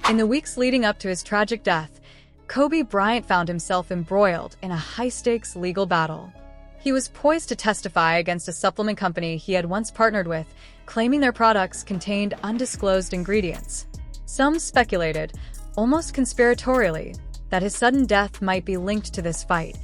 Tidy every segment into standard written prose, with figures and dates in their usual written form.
In the weeks leading up to his tragic death, Kobe Bryant found himself embroiled in a high-stakes legal battle. He was poised to testify against a supplement company he had once partnered with, claiming their products contained undisclosed ingredients. Some speculated, almost conspiratorially, that his sudden death might be linked to this fight,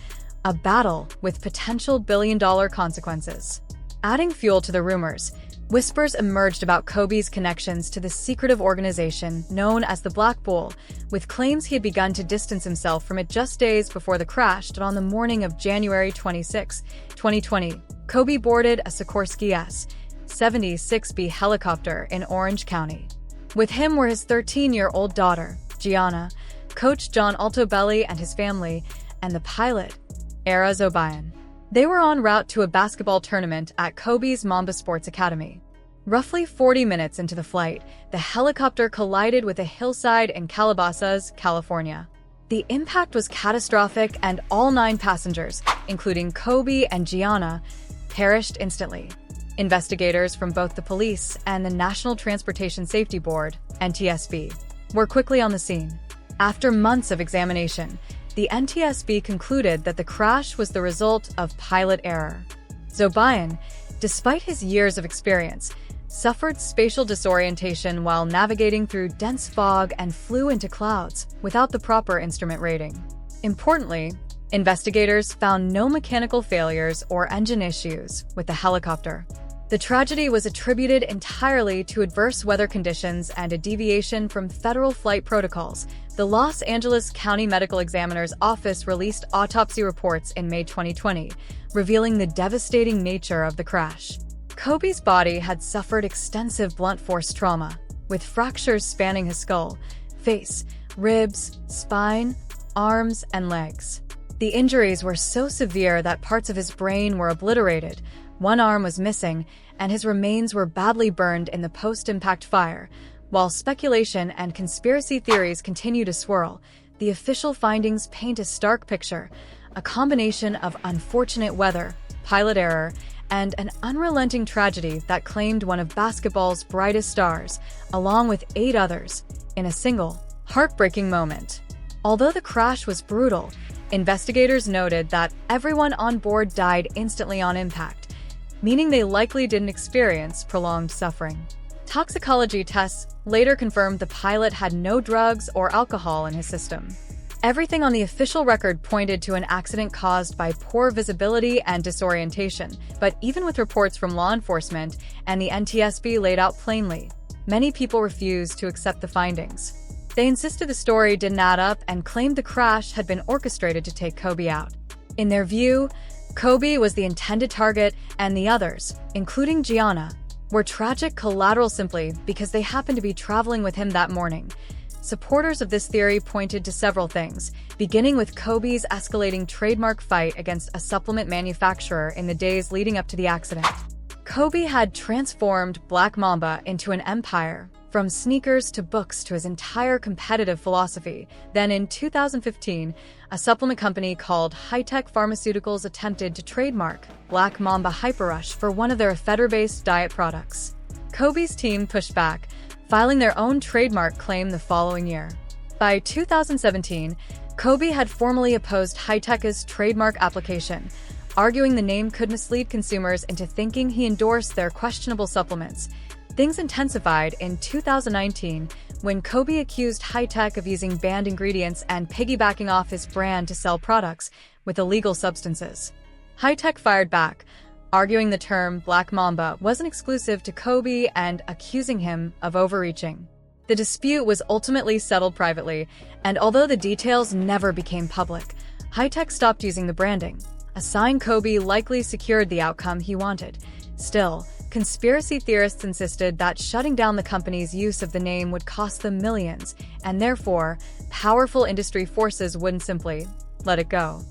a battle with potential billion-dollar consequences. Adding fuel to the rumors, whispers emerged about Kobe's connections to the secretive organization known as the Black Bull, with claims he had begun to distance himself from it just days before the crash. On the morning of January 26, 2020, Kobe boarded a Sikorsky S-76B helicopter in Orange County. With him were his 13-year-old daughter, Gianna, coach John Altobelli and his family, and the pilot, Ara Zobayan. They were en route to a basketball tournament at Kobe's Mamba Sports Academy. Roughly 40 minutes into the flight, the helicopter collided with a hillside in Calabasas, California. The impact was catastrophic and all 9 passengers, including Kobe and Gianna, perished instantly. Investigators from both the police and the National Transportation Safety Board, NTSB, were quickly on the scene. After months of examination, the NTSB concluded that the crash was the result of pilot error. Zobayan, despite his years of experience, suffered spatial disorientation while navigating through dense fog and flew into clouds without the proper instrument rating. Importantly, investigators found no mechanical failures or engine issues with the helicopter. The tragedy was attributed entirely to adverse weather conditions and a deviation from federal flight protocols. The Los Angeles County Medical Examiner's Office released autopsy reports in May 2020, revealing the devastating nature of the crash. Kobe's body had suffered extensive blunt force trauma, with fractures spanning his skull, face, ribs, spine, arms, and legs. The injuries were so severe that parts of his brain were obliterated, one arm was missing, and his remains were badly burned in the post-impact fire. While speculation and conspiracy theories continue to swirl, the official findings paint a stark picture, a combination of unfortunate weather, pilot error, and an unrelenting tragedy that claimed one of basketball's brightest stars, along with 8 others, in a single, heartbreaking moment. Although the crash was brutal, investigators noted that everyone on board died instantly on impact, meaning they likely didn't experience prolonged suffering. Toxicology tests later confirmed the pilot had no drugs or alcohol in his system. Everything on the official record pointed to an accident caused by poor visibility and disorientation, but even with reports from law enforcement and the NTSB laid out plainly, many people refused to accept the findings. They insisted the story didn't add up and claimed the crash had been orchestrated to take Kobe out. In their view, Kobe was the intended target, and the others, including Gianna, were tragic collateral simply because they happened to be traveling with him that morning. Supporters of this theory pointed to several things, beginning with Kobe's escalating trademark fight against a supplement manufacturer in the days leading up to the accident. Kobe had transformed Black Mamba into an empire, from sneakers to books to his entire competitive philosophy. Then in 2015, a supplement company called High-Tech Pharmaceuticals attempted to trademark Black Mamba Hyperrush for one of their ephedra-based diet products. Kobe's team pushed back, filing their own trademark claim the following year. By 2017, Kobe had formally opposed High-Tech's trademark application, arguing the name could mislead consumers into thinking he endorsed their questionable supplements. Things intensified in 2019 when Kobe accused High-Tech of using banned ingredients and piggybacking off his brand to sell products with illegal substances. High-Tech fired back, arguing the term Black Mamba wasn't exclusive to Kobe and accusing him of overreaching. The dispute was ultimately settled privately, and although the details never became public, High-Tech stopped using the branding, a sign Kobe likely secured the outcome he wanted. Still, conspiracy theorists insisted that shutting down the company's use of the name would cost them millions, and therefore, powerful industry forces wouldn't simply let it go.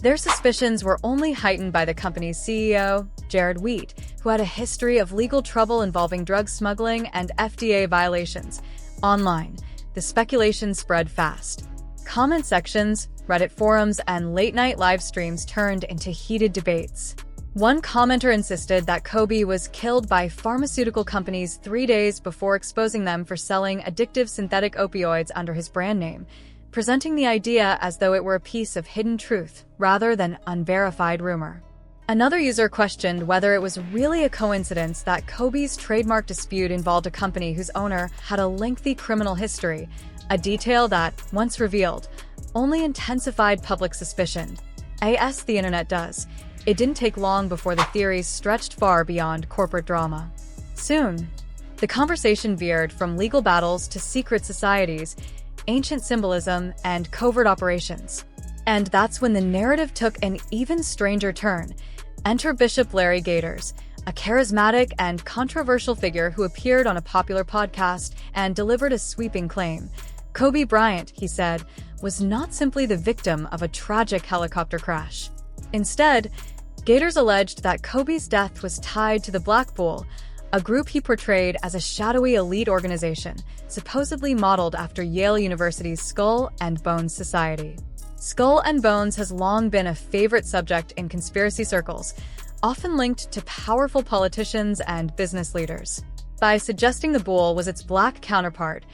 Their suspicions were only heightened by the company's CEO, Jared Wheat, who had a history of legal trouble involving drug smuggling and FDA violations. Online, the speculation spread fast. Comment sections, Reddit forums, and late-night live streams turned into heated debates. One commenter insisted that Kobe was killed by pharmaceutical companies 3 days before exposing them for selling addictive synthetic opioids under his brand name, presenting the idea as though it were a piece of hidden truth rather than unverified rumor. Another user questioned whether it was really a coincidence that Kobe's trademark dispute involved a company whose owner had a lengthy criminal history, a detail that, once revealed, only intensified public suspicion. As the internet does, it didn't take long before the theories stretched far beyond corporate drama. Soon, the conversation veered from legal battles to secret societies, ancient symbolism, and covert operations. And that's when the narrative took an even stranger turn. Enter Bishop Larry Gators, a charismatic and controversial figure who appeared on a popular podcast and delivered a sweeping claim. Kobe Bryant, he said, was not simply the victim of a tragic helicopter crash. Instead, Gators alleged that Kobe's death was tied to the Black Bull, a group he portrayed as a shadowy elite organization, supposedly modeled after Yale University's Skull and Bones Society. Skull and Bones has long been a favorite subject in conspiracy circles, often linked to powerful politicians and business leaders. By suggesting the bull was its black counterpart,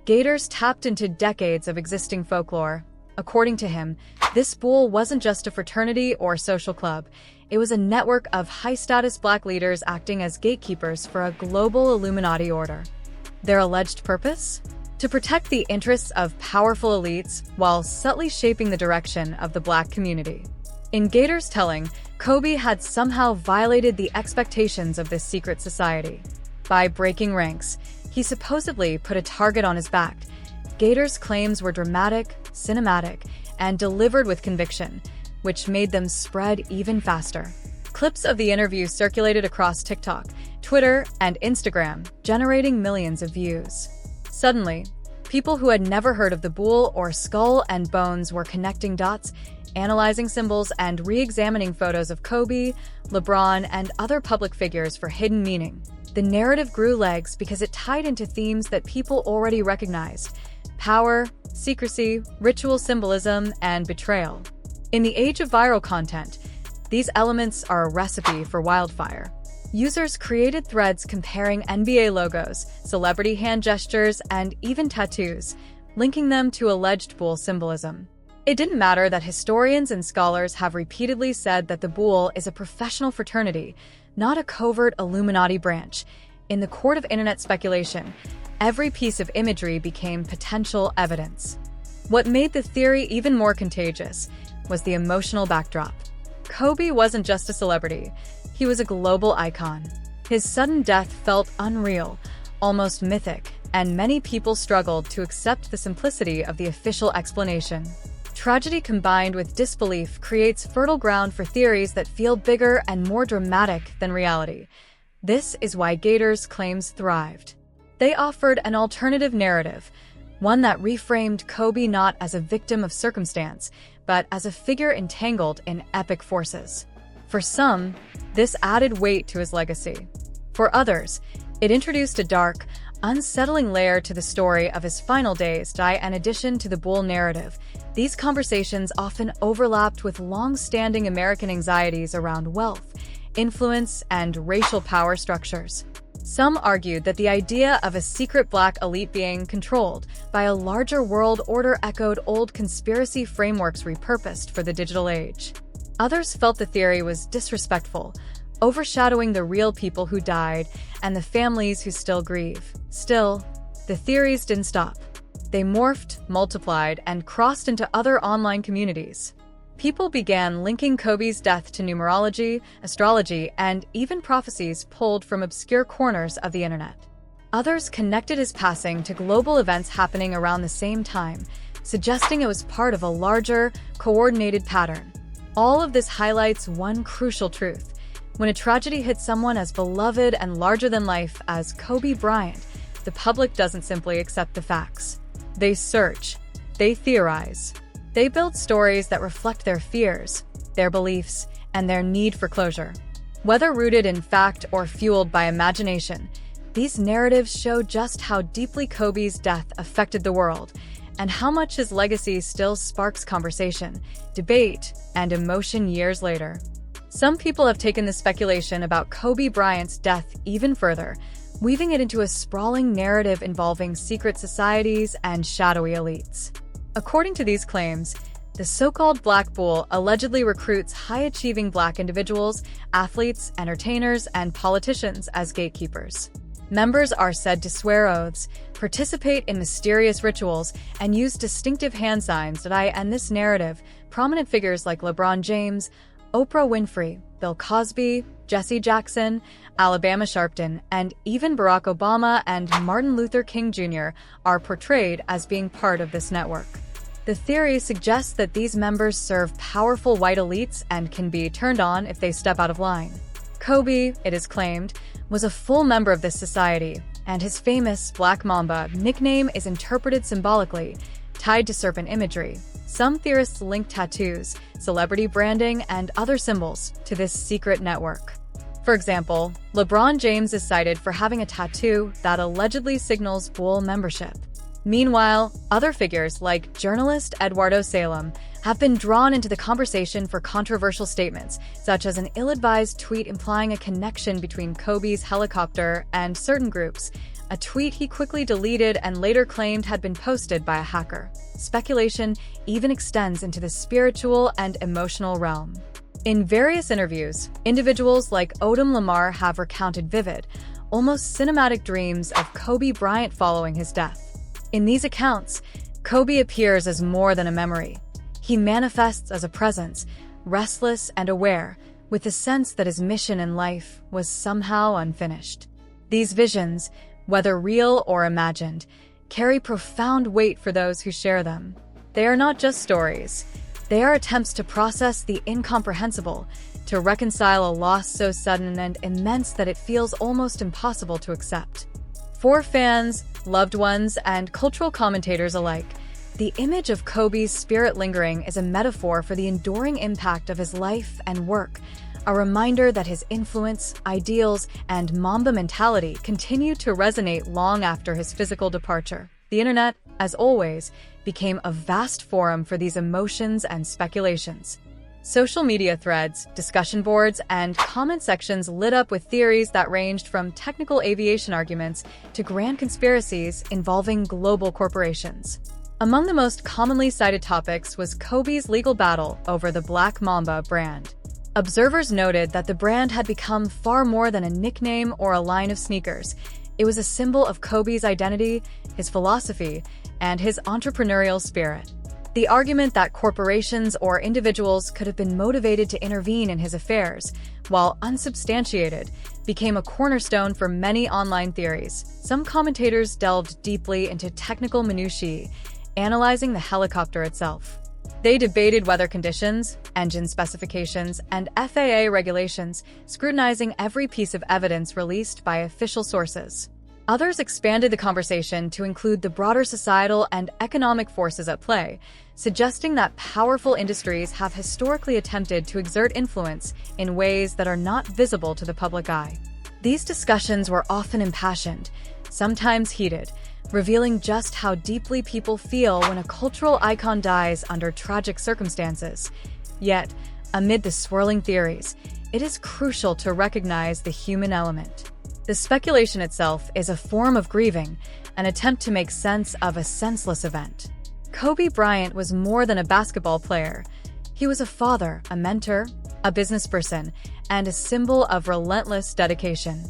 Gators tapped into decades of existing folklore. According to him, this bull wasn't just a fraternity or social club. It was a network of high-status black leaders acting as gatekeepers for a global Illuminati order. Their alleged purpose? To protect the interests of powerful elites while subtly shaping the direction of the black community. In Gators' telling, Kobe had somehow violated the expectations of this secret society. By breaking ranks, he supposedly put a target on his back. Gators' claims were dramatic, cinematic, and delivered with conviction, which made them spread even faster. Clips of the interview circulated across TikTok, Twitter, and Instagram, generating millions of views. Suddenly, people who had never heard of the bull or skull and bones were connecting dots, analyzing symbols, and re-examining photos of Kobe, LeBron, and other public figures for hidden meaning. The narrative grew legs because it tied into themes that people already recognized: power, secrecy, ritual symbolism, and betrayal. In the age of viral content, these elements are a recipe for wildfire. Users created threads comparing NBA logos, celebrity hand gestures, and even tattoos, linking them to alleged bull symbolism. It didn't matter that historians and scholars have repeatedly said that the bull is a professional fraternity, not a covert Illuminati branch. In the court of internet speculation, every piece of imagery became potential evidence. What made the theory even more contagious was the emotional backdrop. Kobe wasn't just a celebrity. He was a global icon. His sudden death felt unreal, almost mythic, and many people struggled to accept the simplicity of the official explanation. Tragedy combined with disbelief creates fertile ground for theories that feel bigger and more dramatic than reality. This is why Gators' claims thrived. They offered an alternative narrative, one that reframed Kobe not as a victim of circumstance, but as a figure entangled in epic forces. For some, this added weight to his legacy. For others, it introduced a dark, unsettling layer to the story of his final days. In addition to the bull narrative, these conversations often overlapped with long-standing American anxieties around wealth, influence, and racial power structures. Some argued that the idea of a secret black elite being controlled by a larger world order echoed old conspiracy frameworks repurposed for the digital age. Others felt the theory was disrespectful, overshadowing the real people who died and the families who still grieve. Still, the theories didn't stop. They morphed, multiplied, and crossed into other online communities. People began linking Kobe's death to numerology, astrology, and even prophecies pulled from obscure corners of the internet. Others connected his passing to global events happening around the same time, suggesting it was part of a larger, coordinated pattern. All of this highlights one crucial truth. When a tragedy hits someone as beloved and larger than life as Kobe Bryant, the public doesn't simply accept the facts. They search, they theorize, they build stories that reflect their fears, their beliefs, and their need for closure. Whether rooted in fact or fueled by imagination, these narratives show just how deeply Kobe's death affected the world, and how much his legacy still sparks conversation, debate, and emotion years later. Some people have taken the speculation about Kobe Bryant's death even further, weaving it into a sprawling narrative involving secret societies and shadowy elites. According to these claims, the so-called Black Bull allegedly recruits high-achieving Black individuals, athletes, entertainers, and politicians as gatekeepers. Members are said to swear oaths, participate in mysterious rituals, and use distinctive hand signs that in this narrative, prominent figures like LeBron James, Oprah Winfrey, Bill Cosby, Jesse Jackson, Alabama Sharpton, and even Barack Obama and Martin Luther King Jr. are portrayed as being part of this network. The theory suggests that these members serve powerful white elites and can be turned on if they step out of line. Kobe, it is claimed, was a full member of this society, and his famous Black Mamba nickname is interpreted symbolically, tied to serpent imagery. Some theorists link tattoos, celebrity branding, and other symbols to this secret network. For example, LeBron James is cited for having a tattoo that allegedly signals Bull membership. Meanwhile, other figures like journalist Eduardo Salem have been drawn into the conversation for controversial statements, such as an ill-advised tweet implying a connection between Kobe's helicopter and certain groups, a tweet he quickly deleted and later claimed had been posted by a hacker. Speculation even extends into the spiritual and emotional realm. In various interviews, individuals like Odom Lamar have recounted vivid, almost cinematic dreams of Kobe Bryant following his death. In these accounts, Kobe appears as more than a memory. He manifests as a presence, restless and aware, with the sense that his mission in life was somehow unfinished. These visions, whether real or imagined, carry profound weight for those who share them. They are not just stories. They are attempts to process the incomprehensible, to reconcile a loss so sudden and immense that it feels almost impossible to accept. For fans, loved ones, and cultural commentators alike, the image of Kobe's spirit lingering is a metaphor for the enduring impact of his life and work, a reminder that his influence, ideals, and Mamba mentality continue to resonate long after his physical departure. The internet, as always, became a vast forum for these emotions and speculations. Social media threads, discussion boards, and comment sections lit up with theories that ranged from technical aviation arguments to grand conspiracies involving global corporations. Among the most commonly cited topics was Kobe's legal battle over the Black Mamba brand. Observers noted that the brand had become far more than a nickname or a line of sneakers. It was a symbol of Kobe's identity, his philosophy, and his entrepreneurial spirit. The argument that corporations or individuals could have been motivated to intervene in his affairs, while unsubstantiated, became a cornerstone for many online theories. Some commentators delved deeply into technical minutiae, analyzing the helicopter itself. They debated weather conditions, engine specifications, and FAA regulations, scrutinizing every piece of evidence released by official sources. Others expanded the conversation to include the broader societal and economic forces at play, suggesting that powerful industries have historically attempted to exert influence in ways that are not visible to the public eye. These discussions were often impassioned, sometimes heated, revealing just how deeply people feel when a cultural icon dies under tragic circumstances. Yet, amid the swirling theories, it is crucial to recognize the human element. The speculation itself is a form of grieving, an attempt to make sense of a senseless event. Kobe Bryant was more than a basketball player. He was a father, a mentor, a businessperson, and a symbol of relentless dedication.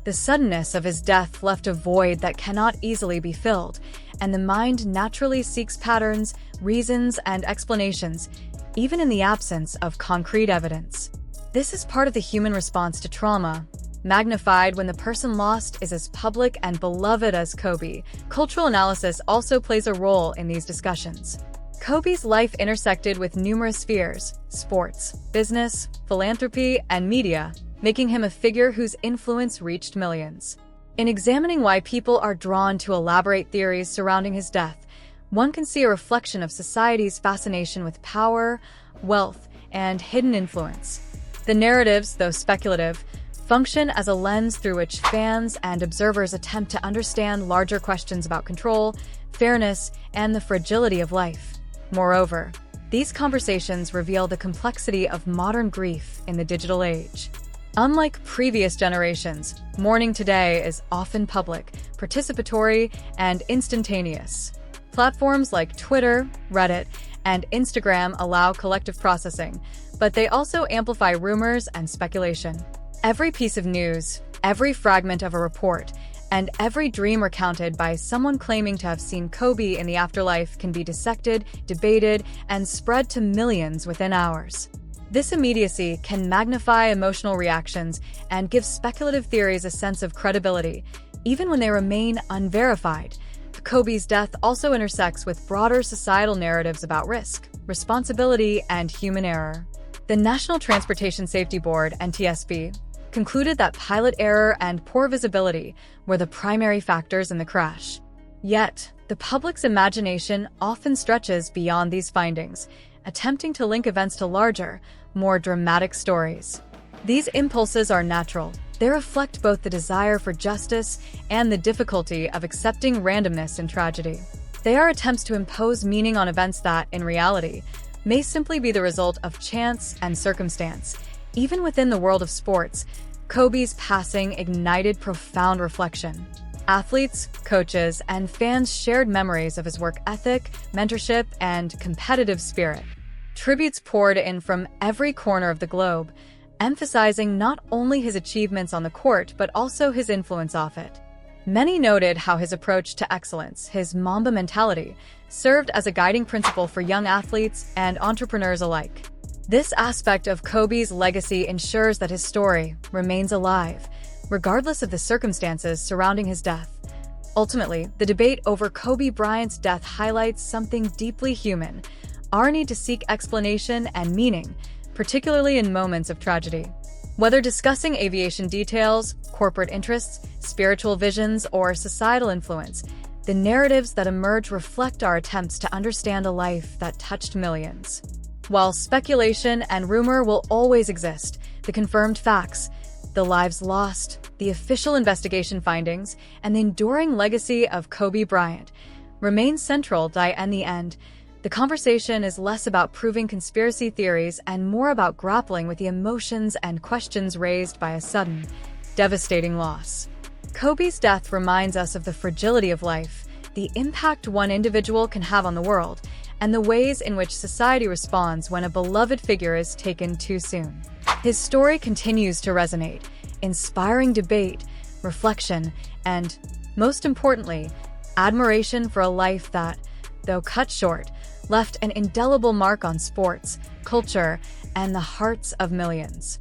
The suddenness of his death left a void that cannot easily be filled, and the mind naturally seeks patterns, reasons, and explanations, even in the absence of concrete evidence. This is part of the human response to trauma, magnified when the person lost is as public and beloved as Kobe. Cultural analysis also plays a role in these discussions. Kobe's life intersected with numerous spheres: sports, business, philanthropy, and media, making him a figure whose influence reached millions. In examining why people are drawn to elaborate theories surrounding his death, one can see a reflection of society's fascination with power, wealth, and hidden influence. The narratives, though speculative, function as a lens through which fans and observers attempt to understand larger questions about control, fairness, and the fragility of life. Moreover, These conversations reveal the complexity of modern grief in the digital age. Unlike previous generations, mourning today is often public, participatory, and instantaneous. Platforms like Twitter, Reddit, and Instagram allow collective processing, but they also amplify rumors and speculation. Every piece of news, every fragment of a report, and every dream recounted by someone claiming to have seen Kobe in the afterlife can be dissected, debated, and spread to millions within hours. This immediacy can magnify emotional reactions and give speculative theories a sense of credibility, even when they remain unverified. Kobe's death also intersects with broader societal narratives about risk, responsibility, and human error. The National Transportation Safety Board, NTSB, concluded that pilot error and poor visibility were the primary factors in the crash. Yet, the public's imagination often stretches beyond these findings, attempting to link events to larger, more dramatic stories. These impulses are natural. They reflect both the desire for justice and the difficulty of accepting randomness in tragedy. They are attempts to impose meaning on events that, in reality, may simply be the result of chance and circumstance. Even within the world of sports, Kobe's passing ignited profound reflection. Athletes, coaches, and fans shared memories of his work ethic, mentorship, and competitive spirit. Tributes poured in from every corner of the globe, emphasizing not only his achievements on the court but also his influence off it. Many noted how his approach to excellence, his Mamba mentality, served as a guiding principle for young athletes and entrepreneurs alike. This aspect of Kobe's legacy ensures that his story remains alive, regardless of the circumstances surrounding his death. Ultimately, the debate over Kobe Bryant's death highlights something deeply human: our need to seek explanation and meaning, particularly in moments of tragedy. Whether discussing aviation details, corporate interests, spiritual visions, or societal influence, the narratives that emerge reflect our attempts to understand a life that touched millions. While speculation and rumor will always exist, the confirmed facts, the lives lost, the official investigation findings, and the enduring legacy of Kobe Bryant remain central. In the end, the conversation is less about proving conspiracy theories and more about grappling with the emotions and questions raised by a sudden, devastating loss. Kobe's death reminds us of the fragility of life, the impact one individual can have on the world, and the ways in which society responds when a beloved figure is taken too soon. His story continues to resonate, inspiring debate, reflection, and, most importantly, admiration for a life that, though cut short, left an indelible mark on sports, culture, and the hearts of millions.